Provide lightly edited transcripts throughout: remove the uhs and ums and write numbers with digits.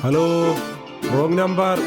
Hello, wrong number.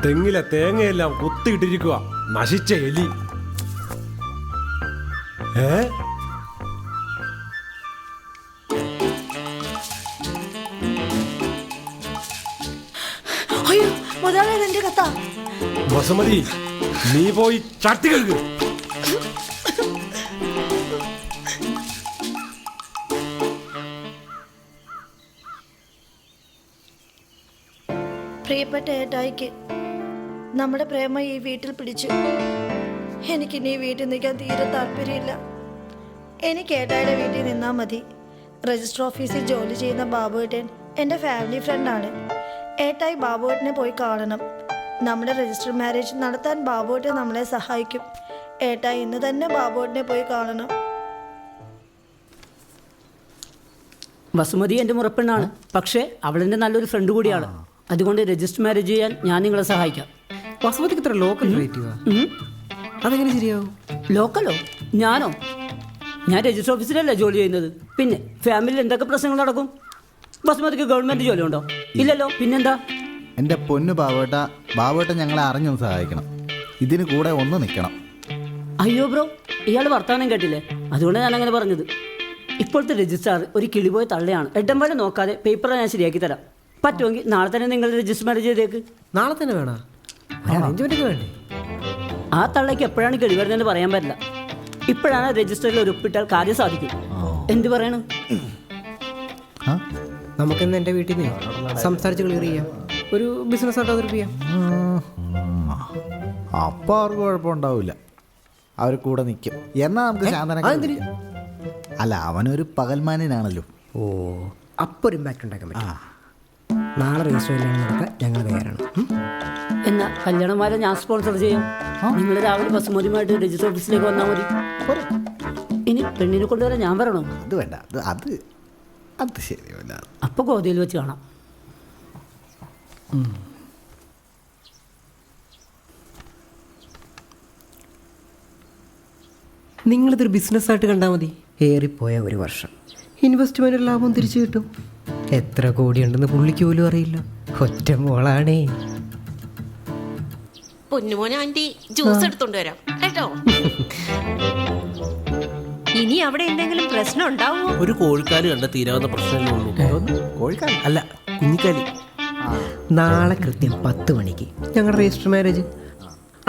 തെങ്ങിലെ തേങ്ങയെല്ലാം കുത്തിയിട്ടിരിക്കുക. നശിച്ച എലി. ബസുമതി, നീ പോയി ചട്ടി കഴുകു. പ്രിയപ്പെട്ട ഏട്ടായിക്ക് നമ്മുടെ പ്രേമ ഈ വീട്ടിൽ പിടിച്ചു. എനിക്കിനി ഈ വീട്ടിൽ നിൽക്കാൻ തീരെ താല്പര്യമില്ല. എനിക്ക് ഏട്ടായുടെ വീട്ടിൽ നിന്നാൽ മതി. രജിസ്റ്റർ ഓഫീസിൽ ജോലി ചെയ്യുന്ന ബാബുവേട്ടൻ എൻ്റെ ഫാമിലി ഫ്രണ്ടാണ്. ഏട്ടായി ബാബുവേട്ടനെ പോയി കാണണം. നമ്മുടെ രജിസ്റ്റർ മാരേജ് നടത്താൻ ബാബുവേട്ടൻ നമ്മളെ സഹായിക്കും. ഏട്ടായി ഇന്ന് തന്നെ ബാബുവേട്ടനെ പോയി കാണണം. വസുമതി എൻ്റെ മുറപ്പെണ്ണാണ്. പക്ഷേ അവളെൻ്റെ നല്ലൊരു ഫ്രണ്ട് കൂടിയാണ്. അതുകൊണ്ട് രജിസ്റ്റർ മാരേജ് ചെയ്യാൻ ഞാൻ നിങ്ങളെ സഹായിക്കാം. വസുമതിക്ക് ഇത്ര ലോക്കൽ റിലേറ്റീവാ? അതെങ്ങനെ ശരിയാവും? ലോക്കലോ? ഞാനോ? ഞാൻ രജിസ്റ്റർ ഓഫീസിലല്ലേ ജോലി ചെയ്യുന്നത്. പിന്നെ ഫാമിലിയിൽ എന്തൊക്കെ പ്രശ്നങ്ങൾ നടക്കും? വസുമതിക്ക് ഗവൺമെൻറ് ജോലി ഉണ്ടോ? ഇല്ലല്ലോ. പിന്നെന്താ? എൻ്റെ പൊന്നു ബാബുവേട്ട ഞങ്ങളെ അറിഞ്ഞൊന്ന് സഹായിക്കണം. ഇതിന് കൂടെ ഒന്ന് നിൽക്കണം. അയ്യോ ബ്രോ, ഇയാൾ വർത്തമാനം കേട്ടില്ലേ? അതുകൊണ്ടാണ് ഞാൻ അങ്ങനെ പറഞ്ഞത്. ഇപ്പോഴത്തെ രജിസ്ട്രാർ ഒരു കിളിപോയ തള്ളയാണ്. എട്ടം പോലെ നോക്കാതെ പേപ്പർ ഞാൻ ശരിയാക്കി തരാം. പറ്റുമെങ്കിൽ നാളെ തന്നെ നിങ്ങൾ രജിസ്റ്റർ മാരേജ് ചെയ്തേക്ക്. നാളെ തന്നെ വേണോ? അറേഞ്ച്മെന്റ് വേണ്ടേ? ആ തള്ളയ്ക്ക് എപ്പോഴാണ് കിളി വരുന്നതെന്ന് പറയാൻ പറ്റില്ല. ഇപ്പോഴാണ് രജിസ്റ്ററിൽ ഒരു ഒപ്പിട്ടാൽ കാര്യം സാധിക്കും. എന്ത് പറയണം? നമുക്കിന്ന് എൻ്റെ വീട്ടിൽ നിന്ന് സംസാരിച്ച് ക്ലിയർ ചെയ്യാം. ഒരു ബിസിനസ് ആയിട്ട് അവതരിപ്പിക്കാം. അപ്പോൾ അവർക്ക് കുഴപ്പമുണ്ടാവില്ല. അവർ കൂടെ നിൽക്കും. എന്നാൽ നമുക്ക് ശാന്തന. അല്ല, അവനൊരു പകൽമാനാണല്ലോ. ഓ, അപ്പോൾ ഒരു ഇമ്പാക്റ്റ് ഉണ്ടാക്കാൻ പറ്റും. നാളെ രജിസ്റ്റർ നടത്താൻ ഞങ്ങൾ തയ്യാറാണ്. എന്നാ കല്യാണമാരെ ഞാൻ സ്പോൺസർ ചെയ്യാം. നിങ്ങൾ രാവിലെ ബസുമതിയുമായിട്ട് രജിസ്റ്റർ ഓഫീസിലേക്ക് വന്നാൽ മതി. ഇനി പെണ്ണിനെ കൊണ്ടുവരാൻ ഞാൻ വരണോ? അത് വേണ്ട, അത് ശരിയല്ല. അപ്പോൾ ഗോതയിൽ വെച്ച് കാണാം. നിങ്ങളിതൊരു ബിസിനസ്സായിട്ട് കണ്ടാൽ മതി. ഏറിപ്പോയ ഒരു വർഷം ഇൻവെസ്റ്റ്മെൻറ്റ് ലാഭം തിരിച്ചു കിട്ടും. എത്ര കോടിയുണ്ടെന്ന് പുള്ളിക്ക് പോലും അറിയില്ല. ഒറ്റ മോളാണേ. പൊന്നുമോനെ ആന്റി ജ്യൂസ് എടുത്തോണ്ട് വരാം കേട്ടോ. ഇനി അവിടെ എന്തെങ്കിലും പ്രശ്നം ഉണ്ടാവുമോ? ഒരു കോഴിക്കാല് കണ്ട തീരാവുന്ന പ്രശ്നമല്ലേ ഉള്ളൂ. കോഴിക്കാൽ അല്ല, കുഞ്ഞിക്കാലി. നാളെ കൃത്യം 10 മണിക്ക് ഞങ്ങളുടെ രജിസ്റ്റർ മാരേജ്.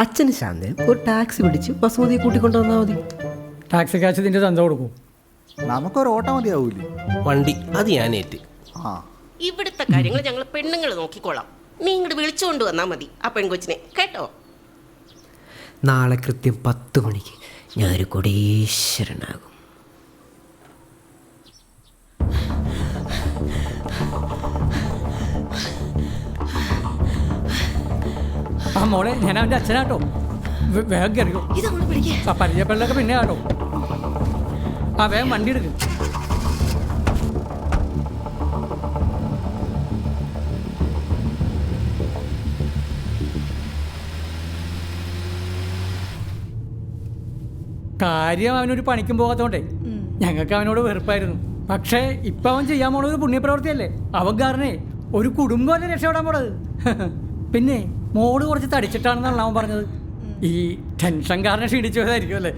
അച്ഛന് ശാന്തൻ ഒരു ടാക്സി പിടിച്ച് ബസുമതിയെ കൂട്ടിക്കൊണ്ടുവന്നാൽ മതി. ടാക്സി കാശ് ഇതിൻ്റെ തന്ത കൊടുക്കും. നമുക്കൊരു ഓട്ടം മതിയാവൂലേ? വണ്ടി അത് ഞാൻ ഏറ്റ്. ഇവിടുത്തെ കാര്യങ്ങൾ ഞങ്ങൾ പെണ്ണുങ്ങൾ നോക്കിക്കോളാം. നീ ഇങ്ങോട്ട് വിളിച്ചുകൊണ്ട് വന്നാൽ മതി ആ പെൺകൊച്ചിനെ കേട്ടോ. നാളെ കൃത്യം 10 മണിക്ക് ഞാനൊരു കോടീശ്വരനാകും. ആ മോളെ, ഞാൻ അവൻ്റെ അച്ഛനാട്ടോ. വേഗം കയറിയോ. പരിചയപ്പെടലൊക്കെ പിന്നെ ആട്ടോ. ആ വേഗം വണ്ടി എടുക്കും. കാര്യം അവനൊരു പണിക്കും പോകാത്തോണ്ടേ ഞങ്ങൾക്ക് അവനോട് വെറുപ്പായിരുന്നു. പക്ഷേ ഇപ്പം അവൻ ചെയ്യാൻ പോണത് പുണ്യപ്രവൃത്തിയല്ലേ. അവൻ കാരണേ ഒരു കുടുംബമല്ലേ രക്ഷപ്പെടാൻ പോണത്. പിന്നെ മോള് കുറച്ച് തടിച്ചിട്ടാണെന്നാണ് അവൻ പറഞ്ഞത്. ഈ ടെൻഷൻ കാരണം ക്ഷീണിച്ചു പോയതായിരിക്കും അല്ലേ.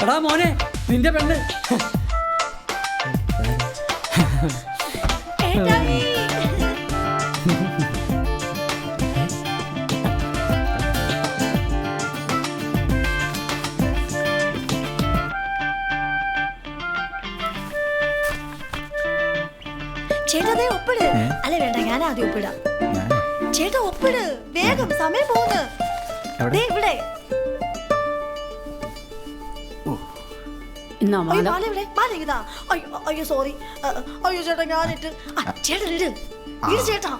എടാ മോനെ, നിന്റെ പെണ്ണ്. ചേട്ടാ ദേ ഒപ്പിട്. അല്ല വേണ്ട, ഞാൻ ആദ്യം ഒപ്പിടാം. ചേട്ടാ ഒപ്പിട് വേഗം, സമയം പോകുന്നു. ദേ ഇവിടെ. എന്നാ അയ്യോ, മാല മാല ഇവിടെ, മാല ഇതാ. അയ്യോ സോറി. അയ്യോ ചേട്ടാ ഞാനിട്ട്. ചേട്ടാ ഇട് ചേട്ടാ,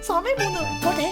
സമയം പോകുന്നു. പോട്ടെ.